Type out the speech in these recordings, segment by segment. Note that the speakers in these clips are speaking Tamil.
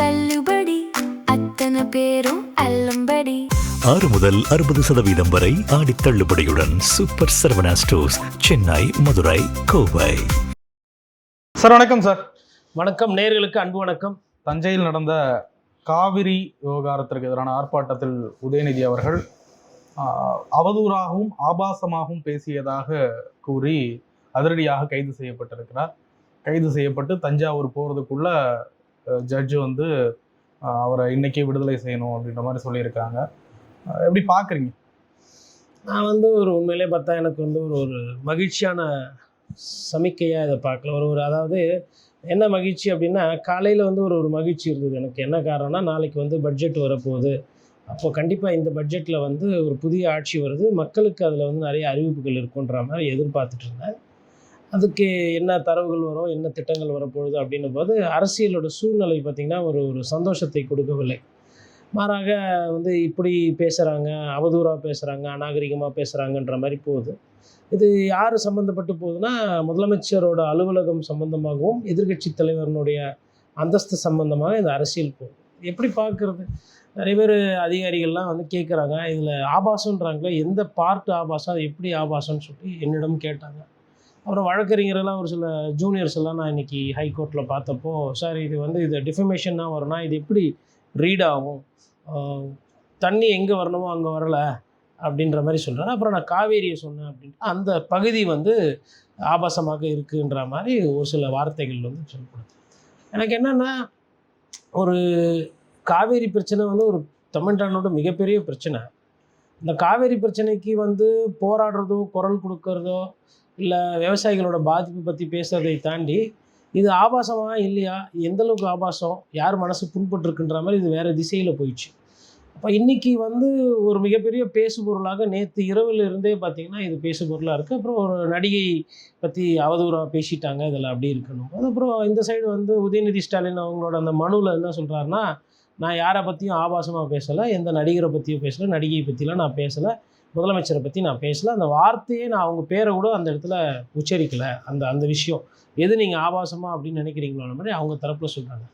தள்ளுபடி அத்தனை பேரும் அல்லம்படி 6 முதல் 60% வரை ஆடி தள்ளுபடியுடன் super Saravana stores, Chennai, Madurai, Kovai. Sir வணக்கம். சார் வணக்கம். நேயர்களுக்கு அன்பு வணக்கம். தஞ்சையில் நடந்த காவிரி விவகாரத்திற்கு எதிரான ஆர்ப்பாட்டத்தில் உதயநிதி அவர்கள் அவதூறாகவும் ஆபாசமாகவும் பேசியதாக கூறி அதிரடியாக கைது செய்யப்பட்டிருக்கிறார். கைது செய்யப்பட்டு தஞ்சாவூர் போகிறதுக்குள்ள ஜட்ஜு வந்து அவரை இன்னைக்கே விடுதலை செய்யணும் அப்படின்ற மாதிரி சொல்லியிருக்காங்க. எப்படி பார்க்குறீங்க? நான் ஒரு உண்மையிலே பார்த்தா எனக்கு ஒரு மகிழ்ச்சியான சமிக்கையாக இதை பார்க்கல. அதாவது என்ன மகிழ்ச்சி அப்படின்னா, காலையில் ஒரு மகிழ்ச்சி இருந்தது எனக்கு. என்ன காரணம்னா, நாளைக்கு பட்ஜெட் வரப்போகுது. அப்போது கண்டிப்பாக இந்த பட்ஜெட்டில் ஒரு புதிய ஆட்சி வருது, மக்களுக்கு அதில் நிறைய அறிவிப்புகள் இருக்குன்ற மாதிரி எதிர்பார்த்துட்டு இருந்தேன். அதுக்கு என்ன தரவுகள் வரும், என்ன திட்டங்கள் வரப்போகுது அப்படின்னும் போது அரசியலோட சூழ்நிலை பார்த்திங்கன்னா ஒரு சந்தோஷத்தை கொடுக்கவில்லை. மாறாக இப்படி பேசுகிறாங்க, அவதூறாக பேசுகிறாங்க, அநாகரிகமாக பேசுகிறாங்கன்ற மாதிரி போகுது. இது யார் சம்மந்தப்பட்டு போகுதுன்னா, முதலமைச்சரோட அலுவலகம் சம்மந்தமாகவும் எதிர்க்கட்சி தலைவரனுடைய அந்தஸ்து சம்மந்தமாக இந்த அரசியல் போகுது. எப்படி பார்க்குறது? நிறைய பேர் அதிகாரிகள்லாம் கேட்குறாங்க, இதில் ஆபாசன்றாங்களே, எந்த பார்ட் ஆபாசம், அது எப்படி ஆபாசம்னு சொல்லி என்னிடம் கேட்டாங்க. அப்புறம் வழக்கறிஞரெல்லாம் ஒரு சில ஜூனியர்ஸ் எல்லாம் நான் இன்றைக்கி ஹைகோர்ட்டில் பார்த்தப்போ, சார் இது டிஃபமேஷன்னா வரும்னா இது எப்படி ரீட் ஆகும், தண்ணி எங்கே வரணுமோ அங்கே வரலை அப்படின்ற மாதிரி சொல்கிறாரு. அப்புறம் நான் காவேரியை சொன்னேன் அப்படின்ட்டு அந்த பகுதி ஆபாசமாக இருக்குன்ற மாதிரி ஒரு சில வார்த்தைகள் சொல்லப்படுது. எனக்கு என்னென்னா, ஒரு காவேரி பிரச்சனை ஒரு தமிழ்நாடோட மிகப்பெரிய பிரச்சனை. இந்த காவேரி பிரச்சனைக்கு போராடுறதோ, குரல் கொடுக்கறதோ, இல்லை விவசாயிகளோட பாதிப்பு பற்றி பேசுகிறதை தாண்டி இது ஆபாசமாக இல்லையா, எந்தளவுக்கு ஆபாசம், யார் மனசு புண்பட்டுருக்குன்ற மாதிரி இது வேறு திசையில் போயிடுச்சு. அப்போ இன்றைக்கி ஒரு மிகப்பெரிய பேசுபொருளாக நேற்று இரவில் இருந்தே பார்த்திங்கன்னா இது பேசுபொருளாக இருக்குது. அப்புறம் ஒரு நடிகை பற்றி அவதூறாக பேசிட்டாங்க, இதில் அப்படி இருக்கணும். அதுக்கப்புறம் இந்த சைடு உதயநிதி ஸ்டாலின் அவங்களோட அந்த மனுவில் என்ன சொல்கிறாருன்னா, நான் யாரை பற்றியும் ஆபாசமாக பேசலை, எந்த நடிகரை பற்றியும் பேசலை, நடிகை பற்றிலாம் நான் பேசலை, முதலமைச்சரை பற்றி நான் பேசலை, அந்த வார்த்தையே நான் அவங்க பேரை கூட அந்த இடத்துல உச்சரிக்கலை. அந்த விஷயம் எது நீங்கள் ஆபாசமாக அப்படின்னு நினைக்கிறீங்களோ மாதிரி அவங்க தரப்பில் சொல்கிறாங்க.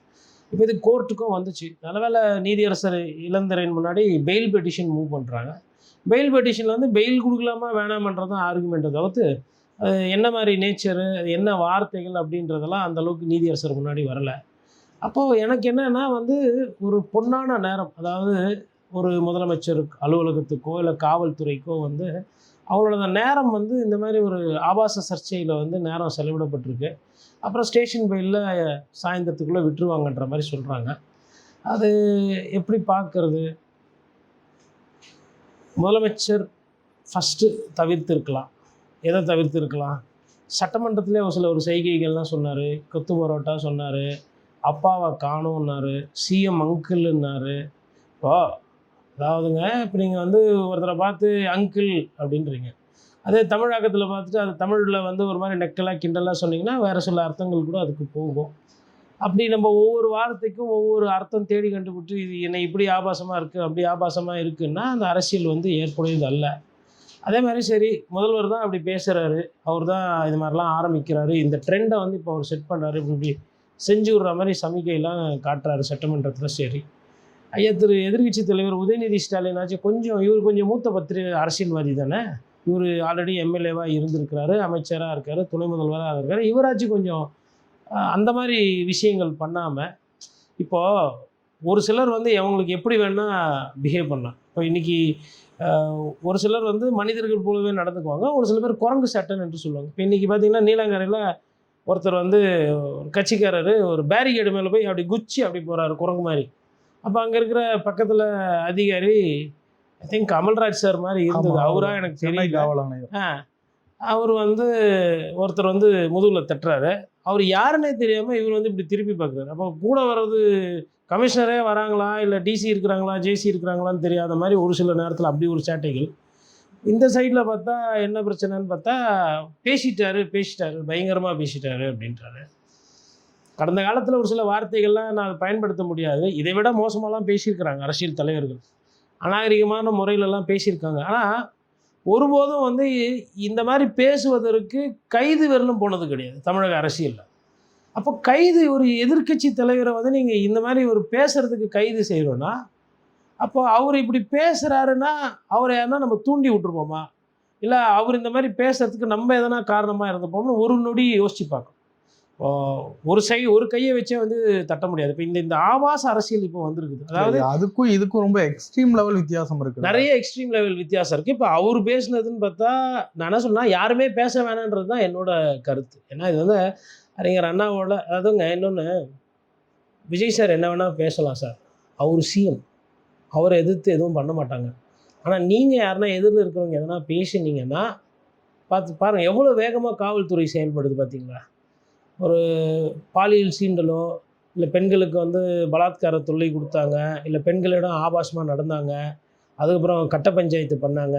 இப்போ இது கோர்ட்டுக்கும் வந்துச்சு. நல்லவேளை நீதியரசர் இளந்தரையின் முன்னாடி பெயில் பெட்டிஷன் மூவ் பண்ணுறாங்க. பெயில் பெட்டிஷனில் பெயில் கொடுக்கலாமா வேணாமன்றது தான் ஆர்குமெண்ட்டை தவிர்த்து என்ன மாதிரி நேச்சரு, என்ன வார்த்தைகள் அப்படின்றதெல்லாம் அந்தளவுக்கு நீதியரசர் முன்னாடி வரலை. அப்போது எனக்கு என்னென்னா ஒரு பொன்னான நேரம், அதாவது ஒரு முதலமைச்சர் அலுவலகத்துக்கோ இல்லை காவல்துறைக்கோ அவங்களோட அந்த நேரம் இந்த மாதிரி ஒரு ஆபாச சர்ச்சையில் நேரம் செலவிடப்பட்டிருக்கு. அப்புறம் ஸ்டேஷன் பெயிலில் சாயந்தரத்துக்குள்ளே விட்டுருவாங்கன்ற மாதிரி சொல்கிறாங்க. அது எப்படி பார்க்குறது? முதலமைச்சர் ஃபஸ்ட்டு தவிர்த்திருக்கலாம். எதை தவிர்த்திருக்கலாம்? சட்டமன்றத்திலே ஒரு செய்கைகள்லாம் சொன்னார். கொத்து பரோட்டா சொன்னார், அப்பாவை காணோன்னாரு, சிஎம் அங்கிள்ன்னாரு. அதாவதுங்க, இப்போ நீங்கள் ஒருத்தரை பார்த்து அங்கிள் அப்படின்றீங்க, அதே தமிழாக்கத்தில் பார்த்துட்டு அது தமிழில் ஒரு மாதிரி நெக்கலாக கிண்டலாக சொன்னிங்கன்னா வேறு சில அர்த்தங்கள் கூட அதுக்கு போகும். அப்படி நம்ம ஒவ்வொரு வார்த்தைக்கும் ஒவ்வொரு அர்த்தம் தேடி கண்டுபிடிச்சி இது என்னை இப்படி ஆபாசமாக இருக்குது, அப்படி ஆபாசமாக இருக்குன்னா அந்த அரசியல் ஏற்புடையது அல்ல. அதே மாதிரி சரி, முதல்வர் தான் அப்படி பேசுகிறாரு, அவர் தான் இது மாதிரிலாம் ஆரம்பிக்கிறாரு, இந்த ட்ரெண்டை இப்போ அவர் செட் பண்ணுறாரு, இப்படி செஞ்சு விட்ற மாதிரி சமிக்கையெல்லாம் காட்டுறாரு சட்டமன்றத்தில். சரி, ஐயா திரு எதிர்க்கட்சி தலைவர் உதயநிதி ஸ்டாலின் ஆச்சு இவர் கொஞ்சம் மூத்த அரசியல்வாதி தானே. இவர் ஆல்ரெடி எம்எல்ஏவாக இருந்திருக்கிறாரு, அமைச்சராக இருக்கார், துணை முதல்வராக இருக்கார். இவராச்சு கொஞ்சம் அந்த மாதிரி விஷயங்கள் பண்ணாமல், இப்போது ஒரு சிலர் அவங்களுக்கு எப்படி வேணால் பிஹேவ் பண்ணலாம். இப்போ இன்றைக்கி ஒரு சிலர் மனிதர்கள் போலவே நடந்துக்குவாங்க, ஒரு சில பேர் குரங்கு சட்டன் என்று சொல்லுவாங்க. இப்போ இன்றைக்கி பார்த்திங்கன்னா நீலாங்கரையில் ஒருத்தர் கட்சிக்காரர் ஒரு பேரிகேடு மேலே போய் அப்படி குச்சி அப்படி போகிறாரு குரங்கு மாதிரி. அப்போ அங்கே இருக்கிற பக்கத்தில் அதிகாரி, ஐ திங்க் கமல்ராஜ் சார் மாதிரி இருந்தது, அவராக எனக்கு தெரியல. அவர் ஒருத்தர் முதுகில் தட்டுறாரு, அவர் யாருன்னே தெரியாமல் இவர் இப்படி திருப்பி பார்க்குறாரு. அப்போ கூட வர்றது கமிஷனரே வராங்களா, இல்லை டிசி இருக்கிறாங்களா, ஜேசி இருக்கிறாங்களான்னு தெரியாத மாதிரி ஒரு சில நேரத்தில் அப்படி ஒரு சேட்டைகள். இந்த சைடில் பார்த்தா என்ன பிரச்சனைன்னு பார்த்தா, பேசிட்டாரு பயங்கரமாக பேசிட்டாரு அப்படின்றாரு. கடந்த காலத்தில் ஒரு சில வார்த்தைகள்லாம் நான் அதை பயன்படுத்த முடியாது, இதை விட மோசமாலாம் பேசியிருக்கிறாங்க அரசியல் தலைவர்கள், அநாகரிகமான முறையிலெல்லாம் பேசியிருக்காங்க. ஆனால் ஒருபோதும் இந்த மாதிரி பேசுவதற்கு கைது வரலும் போனது கிடையாது தமிழக அரசியலில். அப்போ கைது ஒரு எதிர்க்கட்சி தலைவரை வந்து நீங்கள் இந்த மாதிரி ஒரு பேசுகிறதுக்கு கைது செய்கிறோன்னா, அப்போ அவர் இப்படி பேசுகிறாருன்னா அவரை யாருன்னா நம்ம தூண்டி விட்டுருப்போமா? இல்லை அவர் இந்த மாதிரி பேசுகிறதுக்கு நம்ம எதனா காரணமாக இருந்துப்போம்னு ஒரு நொடி யோசிச்சு பார்க்கணும். ஒரு கையை வச்சே வந்து தட்ட முடியாது. இப்போ இந்த ஆபாச அரசியல் இப்போ வந்திருக்குது. அதாவது அதுக்கும் இதுக்கும் ரொம்ப எக்ஸ்ட்ரீம் லெவல் வித்தியாசம் இருக்கு. நிறைய எக்ஸ்ட்ரீம் லெவல் வித்தியாசம் இருக்குது. இப்போ அவர் பேசுனதுன்னு பார்த்தா நான் என்ன சொன்னால் யாருமே பேச வேணான்றது தான் என்னோட கருத்து. ஏன்னா இது வந்து அறிஞர் அண்ணாவோட அதுங்க இன்னொன்று விஜய் சார் என்ன வேணால் பேசலாம் சார், அவர் சிஎம், அவரை எதிர்த்து எதுவும் பண்ண மாட்டாங்க. ஆனால் நீங்கள் யாருன்னா எதிரில் இருக்கிறவங்க எதனா பேசுனீங்கன்னா பாருங்கள் எவ்வளோ வேகமாக காவல்துறை செயல்படுது பார்த்தீங்களா? ஒரு பாலியல் சீண்டலோ இல்லை பெண்களுக்கு வந்து பலாத்கார தொல்லை கொடுத்தாங்க, இல்லை பெண்களிடம் ஆபாசமாக நடந்தாங்க, அதுக்கப்புறம் கட்ட பஞ்சாயத்து பண்ணாங்க,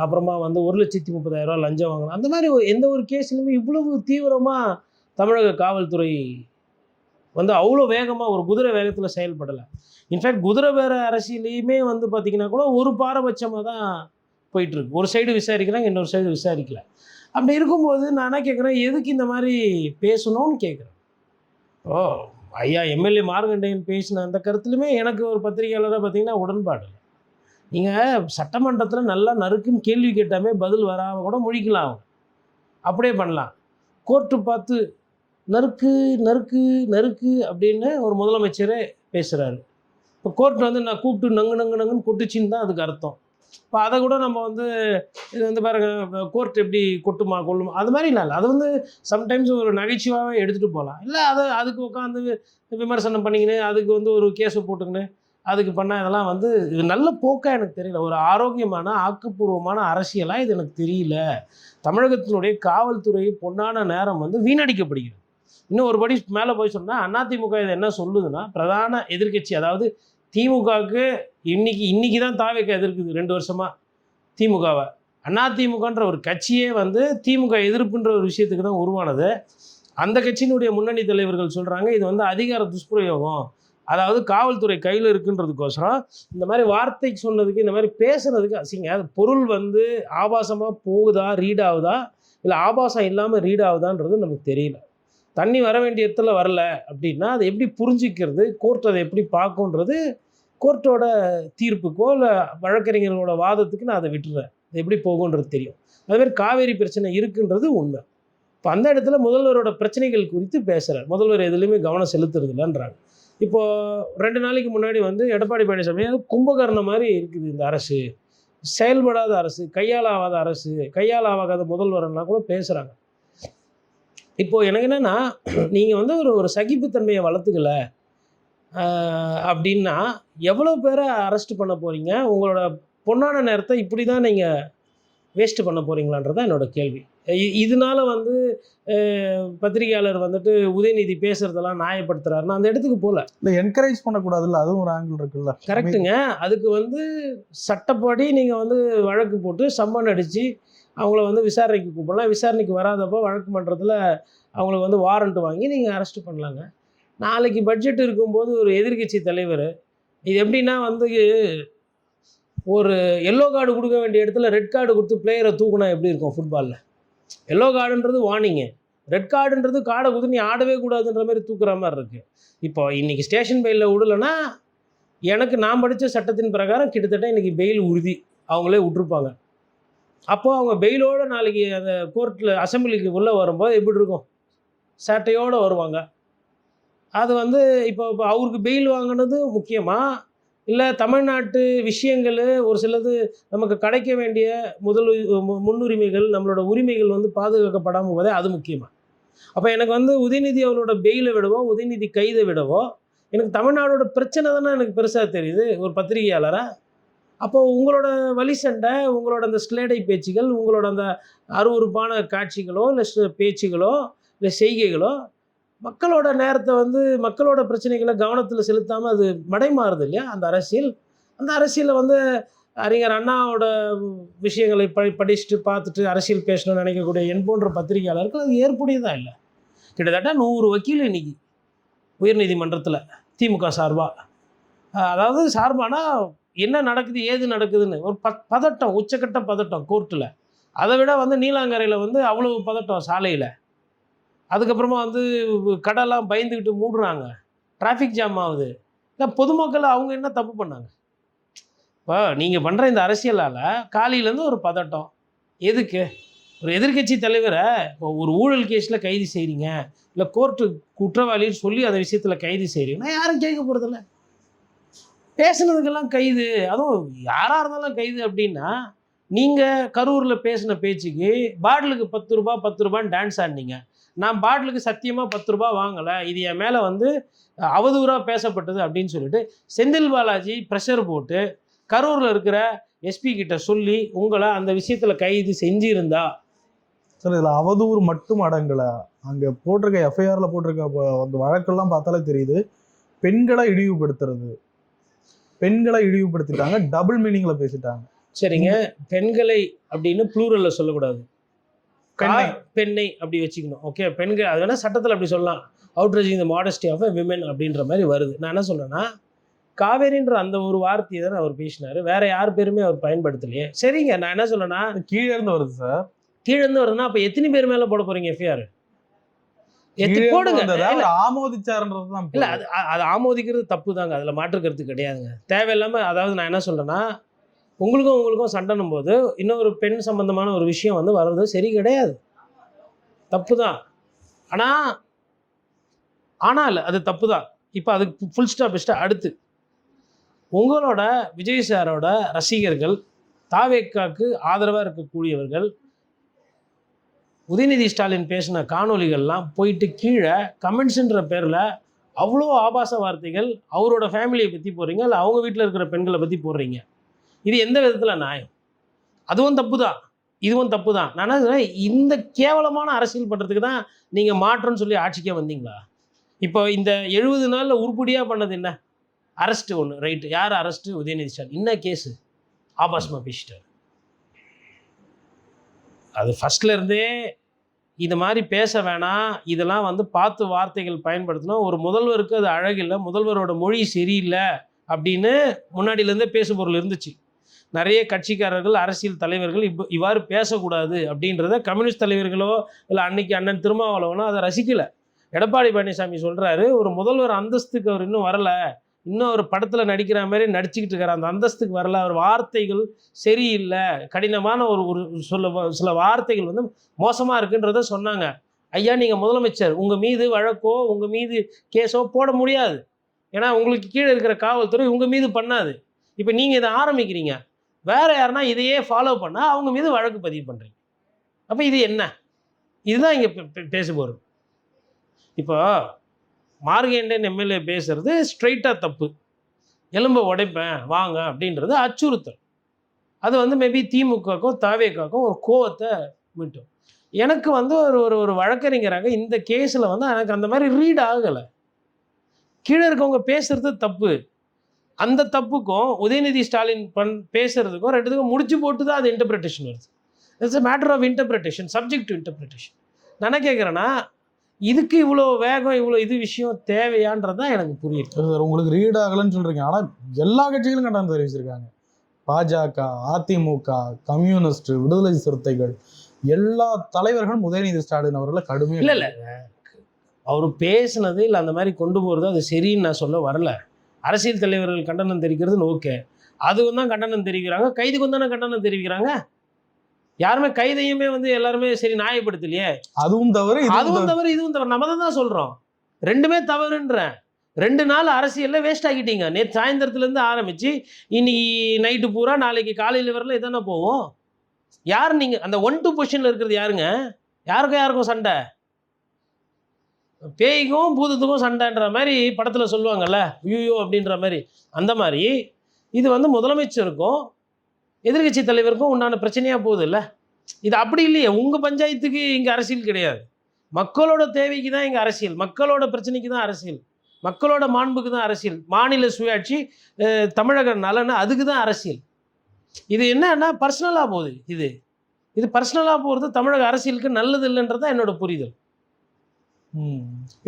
அப்புறமா வந்து 1,30,000 லஞ்சம் வாங்கினாங்க. அந்த மாதிரி எந்த ஒரு கேஸ்லையுமே இவ்வளவு தீவிரமாக தமிழக காவல்துறை வந்து அவ்வளோ வேகமாக ஒரு குதிரை வேகத்தில் செயல்படலை. இன்ஃபேக்ட் குதிரை வேற அரசியலையுமே வந்து பார்த்திங்கன்னா கூட ஒரு பாரபட்சமாக தான் போயிட்டுருக்கு. ஒரு சைடு விசாரிக்கிறாங்க, இன்னொரு சைடு விசாரிக்கல. அப்படி இருக்கும்போது நான் என்ன கேட்குறேன், எதுக்கு இந்த மாதிரி பேசணும்னு கேட்குறேன். ஓ ஐயா எம்எல்ஏ மார்கண்டேயன் பேசின அந்த கருத்துலையுமே எனக்கு ஒரு பத்திரிகையாளராக பார்த்திங்கன்னா உடன்பாடு இல்லை. நீங்கள் சட்டமன்றத்தில் நல்லா நறுக்குன்னு கேள்வி கேட்டாமே பதில் வராமல் கூட முழிக்கலாம், அவங்க அப்படியே பண்ணலாம். கோர்ட்டு பார்த்து நறுக்கு நறுக்கு நறுக்கு அப்படின்னு ஒரு முதலமைச்சரே பேசுகிறாரு. இப்போ கோர்ட் வந்து நான் கூப்பிட்டு நங்கு நங்கு நங்குன்னு கொட்டுச்சின்னு தான் அதுக்கு அர்த்தம். இப்போ அதை கூட நம்ம வந்து இது வந்து பாருங்கள் கோர்ட் எப்படி கொட்டுமா கொள்ளுமா அது மாதிரி இல்லை. அது வந்து சம்டைம்ஸ் ஒரு நகைச்சுவாகவே எடுத்துகிட்டு போகலாம். இல்லை அதுக்கு உட்காந்து விமர்சனம் பண்ணிக்கின்னு அதுக்கு வந்து ஒரு கேஸை போட்டுக்கின்னு அதுக்கு பண்ணால் இதெல்லாம் வந்து இது நல்ல போக்காக எனக்கு தெரியல. ஒரு ஆரோக்கியமான ஆக்கப்பூர்வமான அரசியலாக இது எனக்கு தெரியல. தமிழகத்தினுடைய காவல்துறை பொன்னான நேரம் வந்து வீணடிக்கப்படுகிறது. இன்னும் ஒரு படி மேலே போய் சொன்னால் அதிமுக இதை என்ன சொல்லுதுன்னா, பிரதான எதிர்க்கட்சி அதாவது திமுகவுக்கு இன்னைக்கு தான் தாவேக எதிர்க்குது 2 வருஷமாக திமுகவை. அதிமுகன்ற ஒரு கட்சியே வந்து திமுக எதிர்ப்புன்ற ஒரு விஷயத்துக்கு தான் உருவானது. அந்த கட்சியினுடைய முன்னணி தலைவர்கள் சொல்கிறாங்க இது வந்து அதிகார துஷ்பிரயோகம், அதாவது காவல்துறை கையில் இருக்குன்றதுக்கோசரம் இந்த மாதிரி வார்த்தைக்கு சொன்னதுக்கு இந்த மாதிரி பேசுனதுக்கு அசிங்க. அது பொருள் வந்து ஆபாசமாக போகுதா ரீட் ஆகுதா இல்லை ஆபாசம் இல்லாமல் ரீட் ஆகுதான்றது நமக்கு தெரியல. தண்ணி வர வேண்டிய இடத்துல வரல அப்படின்னா அதை எப்படி புரிஞ்சிக்கிறது, கோர்ட் அதை எப்படி பார்க்குன்றது கோர்ட்டோட தீர்ப்புக்கோ இல்லை வழக்கறிஞர்களோட வாதத்துக்கு நான் அதை விட்டுறேன். அது எப்படி போகுன்றது தெரியும். அதுமாதிரி காவேரி பிரச்சனை இருக்குன்றது உண்மை. இப்போ அந்த இடத்துல முதல்வரோட பிரச்சனைகள் குறித்து பேசுகிறார். முதல்வர் எதுலேயுமே கவனம் செலுத்துறது இல்லைன்றாங்க. இப்போது 2 நாளைக்கு முன்னாடி வந்து எடப்பாடி பழனிசாமி கும்பகர்ணம் மாதிரி இருக்குது இந்த அரசு, செயல்படாத அரசு, கையாளாகாத அரசு, கையாளாகாத முதல்வரெல்லாம் கூட பேசுகிறாங்க. இப்போது எனக்கு என்னென்னா, நீங்கள் வந்து ஒரு சகிப்புத்தன்மையை வளர்த்துக்கல அப்படின்னா எவ்வளோ பேரை அரெஸ்ட் பண்ண போகிறீங்க? உங்களோட பொன்னான நேரத்தை இப்படி தான் நீங்கள் வேஸ்ட் பண்ண போகிறீங்களான்றது தான் என்னோடய கேள்வி. இதனால வந்து பத்திரிகையாளர் வந்துட்டு உதயநிதி பேசுகிறதெல்லாம் நியாயப்படுத்துகிறாருன்னா அந்த இடத்துக்கு போகல. இல்லை என்கரேஜ் பண்ணக்கூடாதுல்ல, அதுவும் ஒரு ஆங்கிள் இருக்குல்ல. கரெக்டுங்க. அதுக்கு வந்து சட்டப்படி நீங்கள் வந்து வழக்கு போட்டு சம்மன் அடித்து அவங்கள வந்து விசாரணைக்கு கூப்பிடலாம். விசாரணைக்கு வராதப்போ வழக்கு மன்றத்தில் அவங்களுக்கு வந்து வாரண்ட் வாங்கி நீங்கள் அரெஸ்ட் பண்ணலாங்க. நாளைக்கு பட்ஜெட் இருக்கும்போது ஒரு எதிர்க்கட்சி தலைவர் இது எப்படின்னா வந்து ஒரு எல்லோ கார்டு கொடுக்க வேண்டிய இடத்துல ரெட் கார்டு கொடுத்து பிளேயரை தூக்குனா எப்படி இருக்கும் ஃபுட்பாலில்? எல்லோ கார்டுன்றது வார்னிங்கு, ரெட் கார்டுன்றது கார்டை கொடுத்து நீ ஆடவே கூடாதுன்ற மாதிரி தூக்குற மாதிரி இருக்குது. இப்போ இன்றைக்கி ஸ்டேஷன் பெயிலில் விடலைன்னா எனக்கு நான் படித்த சட்டத்தின் பிரகாரம் கிட்டத்தட்ட இன்றைக்கி பெயில் உறுதி, அவங்களே விட்டுருப்பாங்க. அப்போது அவங்க பெயிலோடு நாளைக்கு அந்த கோர்ட்டில் அசம்பிளிக்கு உள்ளே வரும்போது எப்படி இருக்கும்? சேட்டையோடு வருவாங்க. அது வந்து இப்போ அவருக்கு பெயில் வாங்கினது முக்கியமாக இல்லை தமிழ்நாட்டு விஷயங்கள் ஒரு சிலது நமக்கு கிடைக்க வேண்டிய முன்னுரிமைகள் நம்மளோட உரிமைகள் வந்து பாதுகாக்கப்படாமல் போதே அது முக்கியமாக? அப்போ எனக்கு வந்து உதயநிதி அவரோட பெயிலை விடவோ உதயநிதி கைதை விடவோ எனக்கு தமிழ்நாடோட பிரச்சனை தானே எனக்கு பெருசாக தெரியுது ஒரு பத்திரிகையாளராக. அப்போது உங்களோட வழி சண்டை, உங்களோட அந்த ஸ்லேடை பேச்சுகள், உங்களோட அந்த அருவருப்பான காட்சிகளோ இல்லை பேச்சுகளோ இல்லை செய்கைகளோ மக்களோட நேரத்தை வந்து மக்களோட பிரச்சனைகளை கவனத்தில் செலுத்தாமல் அது மடைமாறுது இல்லையா அந்த அரசியல். அந்த அரசியலில் வந்து அறிஞர் அண்ணாவோட விஷயங்களை படிச்சுட்டு பார்த்துட்டு அரசியல் பேசணும்னு நினைக்கக்கூடிய என் போன்ற பத்திரிகையாளர்கள் அது ஏற்புடையதாக இல்லை. கிட்டத்தட்ட 100 வக்கீல் இன்றைக்கி உயர்நீதிமன்றத்தில் திமுக சார்பாக, அதாவது சார்பானா என்ன நடக்குது ஏது நடக்குதுன்னு ஒரு பதட்டம், உச்சக்கட்ட பதட்டம் கோர்ட்டில். அதை விட வந்து நீலாங்கரையில் வந்து அவ்வளோ பதட்டம் சாலையில். அதுக்கப்புறமா வந்து கடைலாம் பயந்துக்கிட்டு மூடுறாங்க, டிராஃபிக் ஜாம் ஆகுது. இல்லை பொதுமக்கள் அவங்க என்ன தப்பு பண்ணாங்க? இப்போ நீங்கள் பண்ணுற இந்த அரசியலால் காலையிலேருந்து ஒரு பதட்டம். எதுக்கு? ஒரு எதிர்க்கட்சி தலைவரை இப்போ ஒரு ஊழல் கேஸில் கைது செய்கிறீங்க, இல்லை கோர்ட்டு குற்றவாளின்னு சொல்லி அந்த விஷயத்தில் கைது செய்கிறீங்கன்னா யாரும் கேட்க போகிறதில்ல. பேசுனதுக்கெல்லாம் கைது, அதுவும் யாராக இருந்தாலும் கைது அப்படின்னா, நீங்கள் கரூரில் பேசின பேச்சுக்கு பாட்டிலுக்கு 10 ரூபா 10 ரூபான்னு டான்ஸ் ஆடினீங்க. நான் பாட்டிலுக்கு சத்தியமாக 10 ரூபா வாங்கலை, இது என் மேலே வந்து அவதூறாக பேசப்பட்டது அப்படின்னு சொல்லிட்டு செந்தில் பாலாஜி ப்ரெஷர் போட்டு கரூரில் இருக்கிற எஸ்பி கிட்ட சொல்லி உங்களை அந்த விஷயத்தில் கைது செஞ்சிருந்தா. சார் இதில் அவதூறு மட்டும் அடங்கலை, அங்கே போட்டிருக்க எஃப்ஐஆரில் போட்டிருக்க அந்த வழக்கெல்லாம் பார்த்தாலே தெரியுது. பெண்களை இழிவுபடுத்துறது, பெண்களை இழிவுபடுத்திட்டாங்க, டபுள் மீனிங்கில் பேசிட்டாங்க. சரிங்க, பெண்களை அப்படின்னு ப்ளூரலில் சொல்லக்கூடாது, பெண்ணை அப்படி வச்சுக்கணும். ஓகே, பெண்கள் அது வேணால் சட்டத்தில் அப்படி சொல்லலாம், அவுட்ரேஜிங் த மாடஸ்டி ஆஃப் விமென் அப்படின்ற மாதிரி வருது. நான் என்ன சொல்கிறேன்னா, காவேரின்ற அந்த ஒரு வார்த்தையை தானே அவர் பேசினார், வேற யார் பேருமே அவர் பயன்படுத்தலையே. சரிங்க, நான் என்ன சொல்றேன்னா, கீழே இருந்து வருது சார். கீழே இருந்து வருதுன்னா அப்போ எத்தனை பேர் மேலே போட போறீங்க எஃப்ஐஆர்? போடுங்க. ஆமோதிச்சாருன்றது தான் இல்லை, அது ஆமோதிக்கிறது தப்பு தாங்க, அதில் மாற்றுக்கிறது கிடையாதுங்க. தேவையில்லாமல் அதாவது நான் என்ன சொல்கிறேன்னா, உங்களுக்கும் சண்டைனும் போது இன்னொரு பெண் சம்பந்தமான ஒரு விஷயம் வந்து வர்றது சரி கிடையாது, தப்பு தான். ஆனால் அது தப்பு தான். இப்போ அதுக்கு ஃபுல் ஸ்டாப் அடுத்து உங்களோட விஜய் சாரோட ரசிகர்கள், தாவேக்காக்கு ஆதரவாக இருக்கக்கூடியவர்கள், உதயநிதி ஸ்டாலின் பேசின காணொலிகள்லாம் போயிட்டு கீழே கமெண்ட்ஸுன்ற பேரில் அவ்வளோ ஆபாச வார்த்தைகள் அவரோட ஃபேமிலியை பற்றி போடுறீங்க, இல்லை அவங்க வீட்டில் இருக்கிற பெண்களை பற்றி போடுறீங்க. இது எந்த விதத்தில் நியாயம்? அதுவும் தப்பு தான், இதுவும் தப்பு தான். நான் என்ன, இந்த கேவலமான அரசியல் பண்ணுறதுக்கு தான் நீங்கள் மாற்றம்னு சொல்லி ஆட்சிக்கே வந்தீங்களா? இப்போ இந்த 70 நாளில் உருப்படியாக பண்ணது என்ன? அரெஸ்ட்டு ஒன்று, ரைட்டு, யார் அரெஸ்ட்டு? உதயநிதி ஸ்டாலின். என்ன கேஸு? ஆபாசமாக பேசிட்டார். அது ஃபஸ்ட்லேருந்தே இது மாதிரி பேச வேணாம், இதெல்லாம் வந்து பார்த்து வார்த்தைகள் பயன்படுத்தணும், ஒரு முதல்வருக்கு அது அழகில்லை, முதல்வரோட மொழி சரியில்லை அப்படின்னு முன்னாடியிலேருந்தே பேசுபொருள் இருந்துச்சு. நிறைய கட்சிக்காரர்கள், அரசியல் தலைவர்கள் இவ்வாறு பேசக்கூடாது அப்படின்றத கம்யூனிஸ்ட் தலைவர்களோ இல்லை அன்னைக்கு அண்ணன் திருமாவளவனோ அதை ரசிக்கலை. எடப்பாடி பழனிசாமி சொல்கிறாரு, ஒரு முதல்வர் அந்தஸ்துக்கு அவர் இன்னும் வரலை, இன்னும் ஒரு படத்தில் நடிக்கிற மாதிரி நடிச்சுக்கிட்டு இருக்கார், அந்த அந்தஸ்துக்கு வரல, அவர் வார்த்தைகள் சரியில்லை, கடினமான ஒரு சில வார்த்தைகள் வந்து மோசமாக இருக்குன்றத சொன்னாங்க. ஐயா, நீங்கள் முதலமைச்சர், உங்கள் மீது வழக்கோ உங்கள் மீது கேஸோ போட முடியாது, ஏன்னா உங்களுக்கு கீழே இருக்கிற காவல்துறை உங்கள் மீது பண்ணாது. இப்போ நீங்கள் இதை ஆரம்பிக்கிறீங்க, வேறு யாருன்னா இதையே ஃபாலோ பண்ணால் அவங்க மீது வழக்கு பதிவு பண்ணுறீங்க. அப்போ இது என்ன? இதுதான் இங்கே பேச போகிறது. இப்போ மார்கேண்டன் எம்எல்ஏ பேசுறது ஸ்ட்ரைட்டாக தப்பு, எலும்பை உடைப்பேன் வாங்க அப்படின்றது அச்சுறுத்தல். அது வந்து மேபி திமுகக்கும் தாவேக்காக்கும் ஒரு கோவத்தை மீட்டும். எனக்கு வந்து ஒரு வழக்கறிஞராக இந்த கேஸில் வந்து எனக்கு அந்த மாதிரி ரீட் ஆகலை. கீழே இருக்கவங்க பேசுறது தப்பு, அந்த தப்புக்கும் உதயநிதி ஸ்டாலின் பேசுறதுக்கும் ரெண்டுத்துக்கும் முடிச்சு போட்டு தான் அது இன்டர்பிரிட்டேஷன் வருது. It's a matter of interpretation, subject to interpretation. நான் என்ன கேட்குறேன்னா, இதுக்கு இவ்வளோ வேகம், இவ்வளோ இது விஷயம் தேவையான்றது தான் எனக்கு புரியுது. சார் உங்களுக்கு ரீட் ஆகலைன்னு சொல்கிறீங்க, ஆனால் எல்லா கட்சிகளும் கண்டனம் தெரிவிச்சிருக்காங்க. பாஜக, அதிமுக, கம்யூனிஸ்ட், விடுதலை சிறுத்தைகள், எல்லா தலைவர்களும் உதயநிதி ஸ்டாலின் அவர்களை கடுமையாக இல்லை அவர் பேசுனது இல்லை அந்த மாதிரி கொண்டு போகிறது அது சரின்னு நான் சொல்ல வரல. அரசியல் தலைவர்கள் கண்டனம் தெரிவிக்கிறது ஓகே, அதுவும் தான் கண்டனம் தெரிவிக்கிறாங்க, கைதுக்கு தானே கண்டனம் தெரிவிக்கிறாங்க. யாருமே கைதையுமே வந்து எல்லாருமே சரி நியாயப்படுத்தலையே. அதுவும் தவறு, இதுவும் தவறு. நம்ம தான் சொல்கிறோம், ரெண்டுமே தவறுன்றேன். 2 நாள் அரசியலில் வேஸ்ட் ஆகிட்டீங்க. நேற்று சாயந்தரத்துலேருந்து ஆரம்பித்து இன்னைக்கு நைட்டு பூரா நாளைக்கு காலையில் வரல இதானே போவோம். யார் நீங்கள் அந்த 1-2 பொசிஷனில் இருக்கிறது யாருங்க? யாருக்கும் சண்டை, பேய்க்கும் பூதத்துக்கும் சண்டைன்ற மாதிரி படத்தில் சொல்லுவாங்கல்ல, ஐயோ அப்படின்ற மாதிரி. அந்த மாதிரி இது வந்து முதலமைச்சருக்கும் எதிர்கட்சி தலைவருக்கும் உண்டான பிரச்சனையாக போகுது இல்லை. இது அப்படி இல்லையே, உங்கள் பஞ்சாயத்துக்கு இங்கே அரசியல் கிடையாது, மக்களோட தேவைக்கு தான் இங்கே அரசியல், மக்களோட பிரச்சனைக்கு தான் அரசியல், மக்களோட மாண்புக்கு தான் அரசியல், மாநில சுயாட்சி, தமிழக நலன், அதுக்கு தான் அரசியல். இது என்னன்னா பர்சனலாக போகுது. இது பர்சனலாக போகிறது தமிழக அரசியலுக்கு நல்லது இல்லைன்றது தான் என்னோட புரிதல்.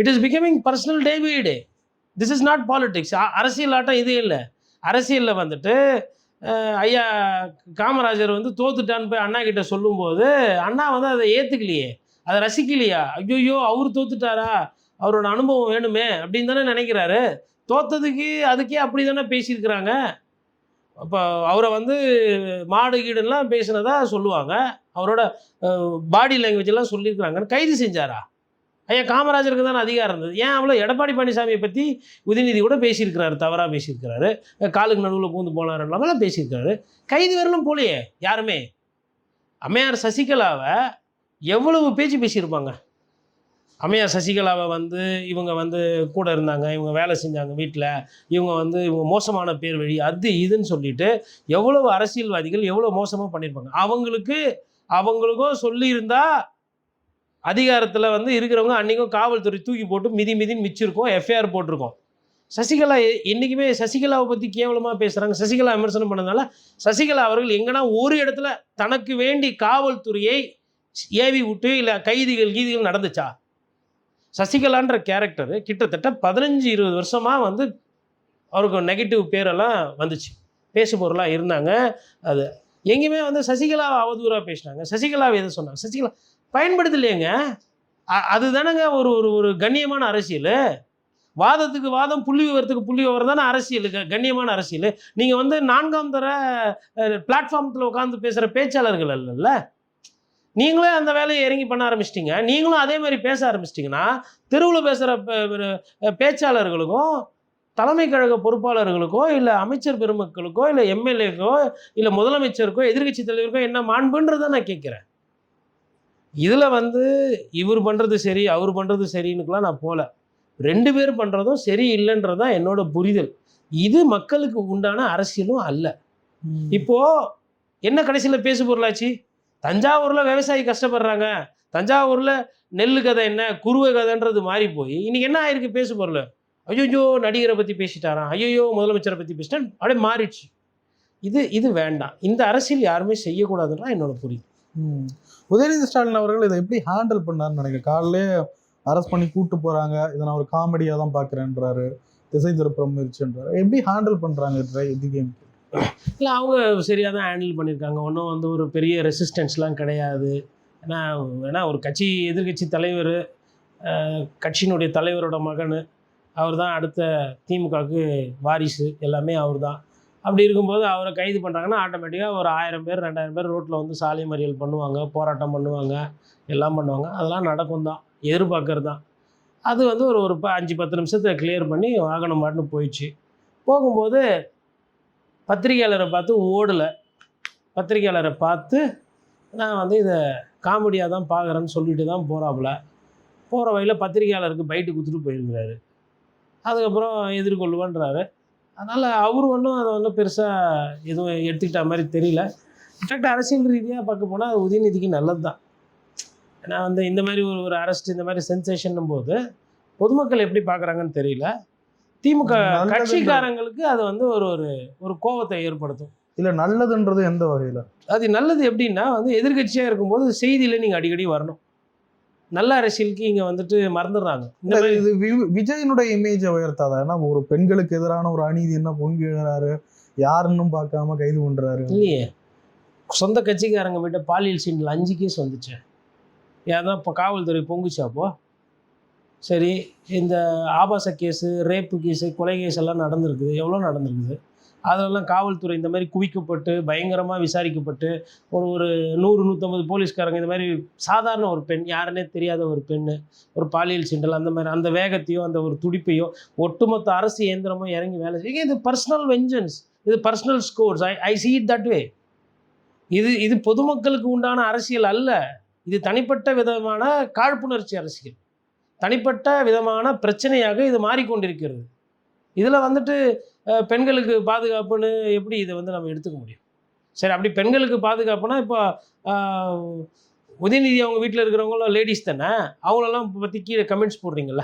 It is becoming personal day by day. This is not politics. அரசியல் ஆட்டம் இது இல்லை. அரசியலில் வந்துட்டு ஐயா காமராஜர் வந்து தோத்துட்டான்னு போய் அண்ணா கிட்ட சொல்லும்போது அண்ணா வந்து அதை ஏற்றுக்கலையே, அதை ரசிக்கலையா? ஐயோ அவர் தோத்துட்டாரா, அவரோட அனுபவம் வேணுமே அப்படின்னு தானே நினைக்கிறாரு. தோத்ததுக்கு அதுக்கே அப்படி தானே பேசியிருக்கிறாங்க. அப்போ அவரை வந்து மாடு கீடுலாம் பேசினதா சொல்லுவாங்க. அவரோட பாடி லாங்குவேஜ் எல்லாம் சொல்லியிருக்கிறாங்கன்னு கைது செஞ்சாரா? ஐயா காமராஜருக்கு தானே அதிகாரம் இருந்தது. ஏன் அவ்வளோ எடப்பாடி பழனிசாமியை பற்றி உதயநிதி கூட பேசியிருக்கிறாரு, தவறாக பேசியிருக்கிறாரு, காலுக்கு நடுவில் பூந்து போனாருலாம் பேசியிருக்கிறாரு. கைது வரலும் போலையே யாருமே. அம்மையார் சசிகலாவை எவ்வளவு பேச்சு பேசியிருப்பாங்க. அம்மையார் சசிகலாவை வந்து இவங்க வந்து கூட இருந்தாங்க, இவங்க வேலை செஞ்சாங்க வீட்டில், இவங்க மோசமான பேர் வழி அது இதுன்னு சொல்லிட்டு எவ்வளவு அரசியல்வாதிகள் எவ்வளோ மோசமாக பண்ணியிருப்பாங்க. அவங்களுக்கும் சொல்லியிருந்தா அதிகாரத்தில் வந்து இருக்கிறவங்க அன்றைக்கும் காவல்துறை தூக்கி போட்டு மிதின்னு மிச்சிருக்கோம், எஃப்ஐஆர் போட்டிருக்கோம். சசிகலா என்றைக்குமே சசிகலாவை பற்றி கேவலமாக பேசுகிறாங்க. சசிகலா விமர்சனம் பண்ணதுனால சசிகலா அவர்கள் எங்கன்னா ஒரு இடத்துல தனக்கு வேண்டி காவல்துறையை ஏவி விட்டு இல்லை கீதிகள் நடந்துச்சா? சசிகலான்ற கேரக்டரு கிட்டத்தட்ட 15-20 வருஷமாக வந்து அவருக்கு நெகட்டிவ் பேரெல்லாம் வந்துச்சு, பேசு பொருளாக இருந்தாங்க. அது எங்கேயுமே வந்து சசிகலாவை அவதூறாக பேசினாங்க. சசிகலாவை எதை சொன்னாங்க? சசிகலா பயன்படுத்தலையேங்க. அதுதானங்க ஒரு ஒரு ஒரு கண்ணியமான அரசியல். வாதத்துக்கு வாதம், புள்ளி விவரத்துக்கு புள்ளி விவரம் தானே அரசியல், கண்ணியமான அரசியல். நீங்கள் வந்து 4ஆம் தர பிளாட்ஃபார்மத்தில் உட்காந்து பேசுகிற பேச்சாளர்கள் இல்லைல்ல. நீங்களே அந்த வேலையை இறங்கி பண்ண ஆரம்பிச்சிட்டிங்க. நீங்களும் அதே மாதிரி பேச ஆரம்பிச்சிட்டிங்கன்னா தெருவில் பேசுகிற பேச்சாளர்களுக்கும் தலைமை கழக பொறுப்பாளர்களுக்கோ இல்லை அமைச்சர் பெருமக்களுக்கோ இல்லை எம்எல்ஏக்கோ இல்லை முதலமைச்சருக்கோ எதிர்கட்சி தலைவருக்கோ என்ன மாண்புன்றதை நான் கேட்குறேன். இதில் வந்து இவர் பண்ணுறது சரி அவர் பண்ணுறது சரின்னுக்குலாம் நான் போகல. 2 பேர் பண்ணுறதும் சரி இல்லைன்றது தான் என்னோட புரிதல். இது மக்களுக்கு உண்டான அரசியலும் அல்ல. இப்போது என்ன கடைசியில் பேசு பொருளாச்சு? தஞ்சாவூரில் விவசாயி கஷ்டப்படுறாங்க, தஞ்சாவூரில் நெல் கதை என்ன குருவை கதைன்றது மாறி போய் இன்றைக்கி என்ன ஆயிருக்கு பேசு பொருள்? ஐயோ நடிகரை பற்றி பேசிட்டாராம், ஐயோ முதலமைச்சரை பற்றி பேசிட்டா அப்படியே மாறிடுச்சு. இது வேண்டாம். இந்த அரசியல் யாருமே செய்யக்கூடாதுன்னா என்னோட புரியுது. உதயநிதி ஸ்டாலின் அவர்கள் இதை எப்படி ஹேண்டில் பண்ணாருன்னு நினைக்கிறேன். காலையிலே அரெஸ்ட் பண்ணி கூப்பிட்டு போகிறாங்க, இதை நான் ஒரு காமெடியாக தான் பார்க்குறேன்றாரு, திசை திருப்புற முயற்சின்றாரு. எப்படி ஹேண்டில் பண்ணுறாங்க இதுக்கு? இல்லை அவங்க சரியாக தான் ஹேண்டில் பண்ணியிருக்காங்க. ஒன்றும் வந்து ஒரு பெரிய ரெசிஸ்டன்ஸ்லாம் கிடையாது. ஏன்னா ஒரு எதிர்கட்சி தலைவர், கட்சியினுடைய தலைவரோட மகன், அவர் தான் அடுத்த திமுகவுக்கு வாரிசு, எல்லாமே அவர் தான். அப்படி இருக்கும்போது அவரை கைது பண்ணுறாங்கன்னா ஆட்டோமேட்டிக்காக ஒரு 1000 பேர் 2000 பேர் ரோட்டில் வந்து சாலை மறியல் பண்ணுவாங்க, போராட்டம் பண்ணுவாங்க, எல்லாம் பண்ணுவாங்க. அதெல்லாம் நடக்கும் தான், எதிர்பார்க்கறது தான். அது வந்து ஒரு 5-10 நிமிஷத்தில் கிளியர் பண்ணி வாகனம் பாட்டுன்னு போயிடுச்சு. போகும்போது பத்திரிகையாளரை பார்த்து ஓடலை. பத்திரிகையாளரை பார்த்து நான் வந்து இதை காமெடியாக தான் பார்க்குறேன்னு சொல்லிட்டு தான் போகிற வழியில் பத்திரிகையாளருக்கு பைட்டு கொடுத்துட்டு போயிருக்கிறாரு. அதுக்கப்புறம் எதிர்கொள்ளுவேன்றாரு. அதனால் அவர் ஒன்றும் அதை வந்து பெருசாக எதுவும் எடுத்துக்கிட்ட மாதிரி தெரியல. இன்ஃபேக்ட் அரசியல் ரீதியாக பார்க்க போனால் அது உதயநிதிக்கு நல்லது தான். ஏன்னா வந்து இந்த மாதிரி ஒரு அரெஸ்ட், இந்த மாதிரி சென்சேஷன் போது பொதுமக்கள் எப்படி பார்க்குறாங்கன்னு தெரியல. திமுக கட்சிக்காரங்களுக்கு அது வந்து ஒரு கோபத்தை ஏற்படுத்தும். இல்லை நல்லதுன்றது எந்த வகையில்? அது நல்லது எப்படின்னா வந்து எதிர்கட்சியாக இருக்கும்போது செய்தியில் நீங்கள் அடிக்கடி வரணும். நல்ல அரசியலுக்கு இங்கே வந்துட்டு மறந்துடுறாங்க. இந்த மாதிரி இது விஜயனுடைய இமேஜை உயர்த்தாதா? ஏன்னா ஒரு பெண்களுக்கு எதிரான ஒரு அநீதி என்ன பொங்கி எழுறாரு, யாருன்னு பார்க்காம கைது பண்ணுறாரு. இல்லையே, சொந்த கட்சிக்காரங்க கிட்ட பாலியல் சீனில் 5 கேஸ் வந்துச்சு. ஏன்னா இப்போ காவல்துறை பொங்குச்சாப்போ சரி. இந்த ஆபாச கேஸு, ரேப்பு கேஸு, கொலை கேஸ் எல்லாம் நடந்திருக்குது, எவ்வளோ நடந்திருக்குது. அதெல்லாம் காவல்துறை இந்த மாதிரி குவிக்கப்பட்டு பயங்கரமாக விசாரிக்கப்பட்டு ஒரு 100-150 போலீஸ்காரங்க இந்த மாதிரி சாதாரண ஒரு பெண், யாருன்னே தெரியாத ஒரு பெண்ணு, ஒரு பாலியல் சீண்டல், அந்த மாதிரி அந்த வேகத்தையோ அந்த ஒரு துடிப்பையோ ஒட்டுமொத்த அரசு இயந்திரமும் இறங்கி வேலை செய்யுங்க. இது பர்சனல் வெஞ்சன்ஸ், இது personal scores. I see it that way. இது பொதுமக்களுக்கு உண்டான அரசியல் அல்ல. இது தனிப்பட்ட விதமான காழ்ப்புணர்ச்சி அரசியல், தனிப்பட்ட விதமான பிரச்சனையாக இது மாறிக்கொண்டிருக்கிறது. இதில் வந்துட்டு பெண்களுக்கு பாதுகாப்புன்னு எப்படி இதை வந்து நம்ம எடுத்துக்க முடியும்? சரி, அப்படி பெண்களுக்கு பாதுகாப்புனா இப்போ உதயநிதி அவங்க வீட்டில் இருக்கிறவங்களும் லேடிஸ் தானே, அவங்களெல்லாம் பற்றி கீழே கமெண்ட்ஸ் போடுறீங்கள.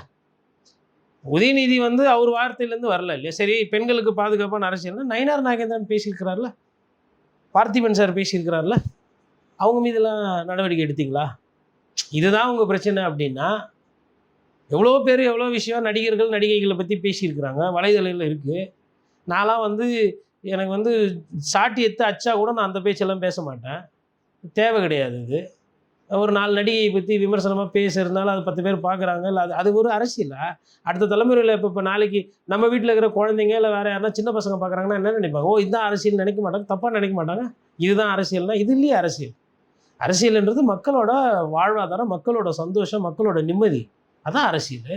உதயநிதி வந்து அவர் வார்த்தையிலேருந்து வரல இல்லையா? சரி, பெண்களுக்கு பாதுகாப்பான அரசியல்னா நயினார் நாகேந்திரன் பேசியிருக்கிறார்ல, பார்த்திபன் சார் பேசியிருக்கிறார்ல, அவங்க மீதெல்லாம் நடவடிக்கை எடுத்தீங்களா? இதுதான் உங்கள் பிரச்சனை அப்படின்னா எவ்வளோ பேர் எவ்வளோ விஷயம் நடிகர்கள் நடிகைகளை பற்றி பேசியிருக்கிறாங்க, வலைதளத்தில் இருக்குது. நான்லாம் வந்து எனக்கு வந்து சாட்டி எடுத்து அச்சா கூட நான் அந்த பேச்செல்லாம் பேச மாட்டேன், தேவை கிடையாது. இது ஒரு 4 நடிகையை பற்றி விமர்சனமாக பேசுறதுனால அது 10 பேர் பார்க்குறாங்க. இல்லை அது அது ஒரு அரசியலா? அடுத்த தலைமுறையில் இப்போ நாளைக்கு நம்ம வீட்டில் இருக்கிற குழந்தைங்க இல்லை வேறு யாருன்னா சின்ன பசங்க பார்க்குறாங்கன்னா என்ன நினைப்பாங்க? ஓ, இதுதான் அரசியல் நினைக்க மாட்டாங்க, தப்பாக நினைக்க மாட்டாங்க. இதுதான் அரசியல்னா இது இல்லையே அரசியல். அரசியல்ன்றது மக்களோட வாழ்வாதாரம், மக்களோட சந்தோஷம், மக்களோட நிம்மதி. அதான் அரசியல்.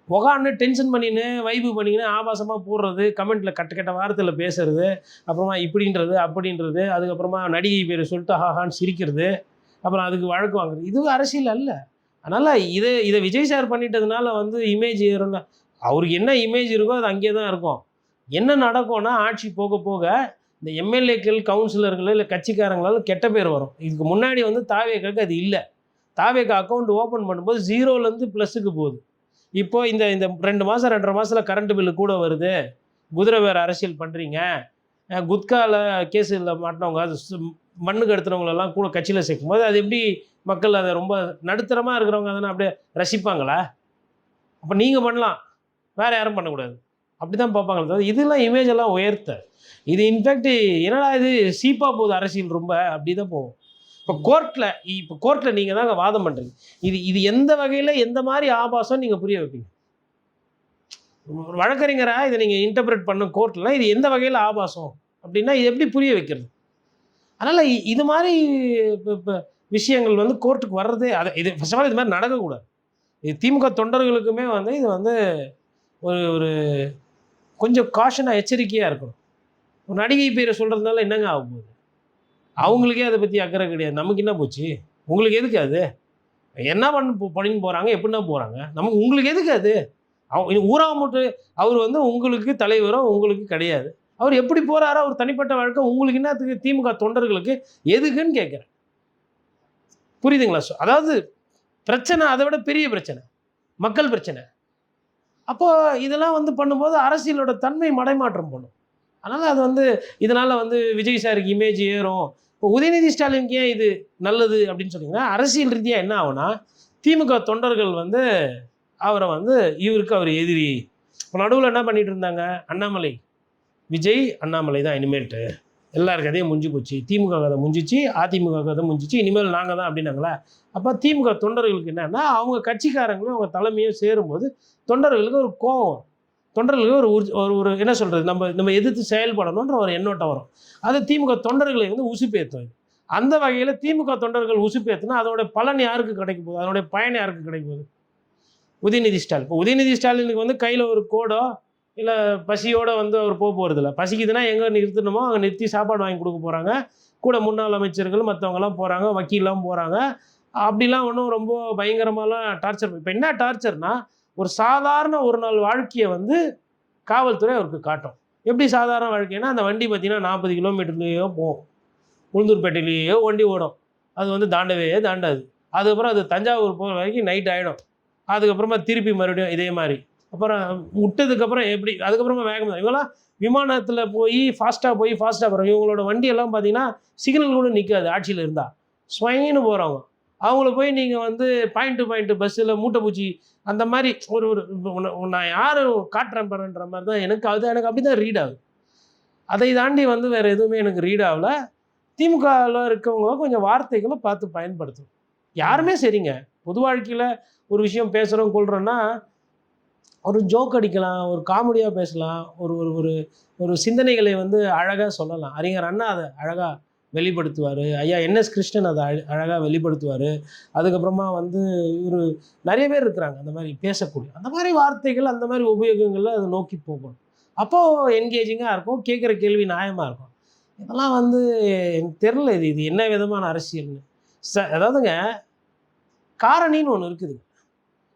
உக்காந்து டென்ஷன் பண்ணின்னு வைப்பு பண்ணிக்கின்னு ஆபாசமாக போடுறது, கமெண்ட்டில் கட்ட கட்ட வார்த்தையில் பேசுறது, அப்புறமா இப்படின்றது அப்படின்றது, அதுக்கப்புறமா நடிகை பேர் சொல்லிட்டு ஹாஹான்னு சிரிக்கிறது, அப்புறம் அதுக்கு வழக்கு வாங்குறது, இது அரசியல் அல்ல. அதனால் இதை விஜய் சார் பண்ணிட்டதுனால வந்து இமேஜ் ஏறும்னா, அவருக்கு என்ன இமேஜ் இருக்கோ அது அங்கே தான் இருக்கும். என்ன நடக்கும்னா ஆட்சி போக போக இந்த எம்எல்ஏக்கள், கவுன்சிலர்கள் இல்லை கட்சிக்காரங்களால் கெட்ட பேர் வரும். இதுக்கு முன்னாடி வந்து தாவேக்காக்கு அது இல்லை. தாவேக்கா அக்கௌண்ட் ஓப்பன் பண்ணும்போது 0லேருந்து +க்கு போகுது. இப்போது இந்த 2 மாதம் 2.5 மாதத்தில் கரண்ட் பில்லு கூட வருது, குதிரை வேறு அரசியல் பண்ணுறீங்க, குட்காவில் கேஸில் மாட்டினவங்க, அது மண்ணுக்கு எடுத்துனவங்களெல்லாம் கூட கட்சியில் சேர்க்கும்போது அது எப்படி மக்கள் அதை ரொம்ப நடுத்தரமாக இருக்கிறவங்க அதனால் அப்படியே ரசிப்பாங்களா? அப்போ நீங்கள் பண்ணலாம், வேறு யாரும் பண்ணக்கூடாது, அப்படி தான் பார்ப்பாங்களே தவிர இதெல்லாம் இமேஜ் எல்லாம் உயர்த்த. இது இன்ஃபேக்ட் என்னடா இது சீப்பாக போகுது அரசியல் ரொம்ப, அப்படி தான் போகும். இப்போ கோர்ட்டில் நீங்கள் தாங்க வாதம் பண்ணுறீங்க. இது எந்த வகையில் எந்த மாதிரி ஆபாசம் நீங்கள் புரிய வைப்பீங்க? ஒரு வழக்கறிஞராக இதை நீங்கள் இன்டர்பிரேட் பண்ண கோர்ட்டில் இது எந்த வகையில் ஆபாசம் அப்படின்னா இது எப்படி புரிய வைக்கிறது? அதனால் இது மாதிரி இப்போ விஷயங்கள் வந்து கோர்ட்டுக்கு வர்றதே இது ஃபர்ஸ்ட் ஆஃப் ஆல் இது மாதிரி நடக்கக்கூடாது. இது திமுக தொண்டர்களுக்குமே வந்து இது வந்து ஒரு கொஞ்சம் காஷனாக எச்சரிக்கையாக இருக்கணும். ஒரு நடிகை பேரை சொல்கிறதுனால என்னங்க ஆக போகுது? அவங்களுக்கே அதை பற்றி அக்கறை கிடையாது, நமக்கு என்ன போச்சு? உங்களுக்கு எதுக்கு அது? என்ன பண்ணின்னு போகிறாங்க, எப்படின்னா போகிறாங்க, உங்களுக்கு எதுக்கு அது? ஊராமுட்டு அவர் வந்து உங்களுக்கு தலைவரோ உங்களுக்கு கிடையாது. அவர் எப்படி போகிறாரோ அவர் தனிப்பட்ட வழக்கம், உங்களுக்கு என்னத்துக்கு? திமுக தொண்டர்களுக்கு எதுக்குன்னு கேட்குறேன். புரியுதுங்களா? அதாவது பிரச்சனை அதை விட பெரிய பிரச்சனை, மக்கள் பிரச்சனை. அப்போது இதெல்லாம் வந்து பண்ணும்போது அரசியலோட தன்மை மடைமாற்றம் பண்ணும். அதனால் அது வந்து இதனால் வந்து விஜய் சாருக்கு இமேஜ் ஏறும். இப்போ உதயநிதி ஸ்டாலினுக்கு ஏன் இது நல்லது அப்படின்னு சொன்னீங்கன்னா, அரசியல் ரீதியாக என்ன ஆகுனா, திமுக தொண்டர்கள் வந்து அவரை வந்து இவருக்கு அவர் எதிரி. இப்போ நடுவில் என்ன பண்ணிகிட்டு இருந்தாங்க, அண்ணாமலை, விஜய் அண்ணாமலை தான் இனிமேல்ட்டு எல்லாருக்கு கதையும் முடிஞ்சு போச்சு, திமுக கதை முடிஞ்சிச்சு, அதிமுக கதை முடிஞ்சிச்சு, இனிமேல் நாங்கள் தான் அப்படின்னாங்களா. அப்போ திமுக தொண்டர்களுக்கு என்னன்னா, அவங்க கட்சிக்காரங்களும் அவங்க தலைமையும் சேரும்போது தொண்டர்களுக்கு ஒரு கோபம், தொண்டர்களுக்கு ஒரு என்ன சொல்கிறது, நம்ம எதிர்த்து செயல்படணுன்ற ஒரு எண்ணோட்டம் வரும். அது திமுக தொண்டர்களை வந்து உசுப்பேற்றும். அந்த வகையில் திமுக தொண்டர்கள் உசுப்பேற்றுனா அதோடைய பலன் யாருக்கு கிடைக்க போகுது, அதனுடைய பயன் யாருக்கு கிடைக்க போகுது? உதயநிதி ஸ்டாலின். இப்போ உதயநிதி ஸ்டாலினுக்கு வந்து கையில் ஒரு கோடோ இல்லை பசியோடு வந்து அவர் போகிறதில்ல. பசிக்குதுன்னா எங்கே நிறுத்தணுமோ அங்கே நிறுத்தி சாப்பாடு வாங்கி கொடுக்க போகிறாங்க. கூட முன்னாள் அமைச்சர்கள் மற்றவங்கலாம் போகிறாங்க, வக்கீல்லாம் போகிறாங்க. அப்படிலாம் ஒன்றும் ரொம்ப பயங்கரமாலாம் டார்ச்சர். இப்போ என்ன டார்ச்சர்னால், ஒரு சாதாரண ஒரு நாள் வாழ்க்கையை வந்து காவல்துறை அவருக்கு காட்டும். எப்படி சாதாரண வாழ்க்கைன்னா, அந்த வண்டி பார்த்திங்கன்னா 40 கிலோமீட்டர்லேயோ போகும், உளுந்தூர்பேட்டையிலேயோ வண்டி ஓடும், அது வந்து தாண்டவே தாண்டாது. அதுக்கப்புறம் அது தஞ்சாவூர் போகிற வரைக்கும் நைட் ஆகிடும். அதுக்கப்புறமா திருப்பி மறுபடியும் இதே மாதிரி. அப்புறம் விட்டதுக்கப்புறம் எப்படி அதுக்கப்புறமா வேகமாக இவங்களாம் விமானத்தில் போய் ஃபாஸ்ட்டாக போகிறோம். இவங்களோட வண்டியெல்லாம் பார்த்தீங்கன்னா சிக்னல் கூட நிற்காது ஆட்சியில் இருந்தால், ஸ்வைன்னு போகிறவங்க. அவங்கள போய் நீங்கள் வந்து பாயிண்ட் டு பாயிண்ட் பஸ்ஸில் மூட்டைப்பூச்சி அந்த மாதிரி நான் யார் காட்டுறேன் பாருன்ற மாதிரி தான் எனக்கு அப்படி தான் ரீட் ஆகுது. அதை தாண்டி வந்து வேறு எதுவுமே எனக்கு ரீட் ஆகலை. திமுகவில் இருக்கவங்க கொஞ்சம் வார்த்தைகளை பார்த்து பயன்படுத்தும். யாருமே சரிங்க, பொது வாழ்க்கையில் ஒரு விஷயம் பேசுகிறோம் கொள்கிறோன்னா ஒரு ஜோக் அடிக்கலாம், ஒரு காமெடியாக பேசலாம், ஒரு ஒரு ஒரு சிந்தனைகளை வந்து அழகாக சொல்லலாம். அறிஞர் அண்ணா அதை அழகாக வெளிப்படுத்துவார், ஐயா என்எஸ் கிருஷ்ணன் அதை அழகாக வெளிப்படுத்துவார். அதுக்கப்புறமா வந்து நிறைய பேர் இருக்கிறாங்க அந்த மாதிரி பேசக்கூடிய, அந்த மாதிரி வார்த்தைகள் அந்த மாதிரி உபயோகங்களில் அதை நோக்கி போகணும். அப்போது என்கேஜிங்காக இருக்கும், கேட்குற கேள்வி நியாயமாக இருக்கும். இதெல்லாம் வந்து எனக்கு தெரில இது என்ன விதமான அரசியல்னு. அதாவதுங்க காரணின்னு ஒன்று இருக்குது.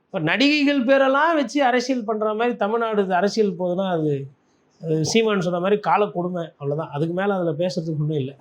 இப்போ நடிகைகள் பேரெல்லாம் வச்சு அரசியல் பண்ணுற மாதிரி தமிழ்நாடு அரசியல் போகுதுன்னா அது சீமான் சொன்ன மாதிரி கால கொடுமை, அவ்வளோதான். அதுக்கு மேலே அதில் பேசுகிறதுக்கு ஒன்றும் இல்லை.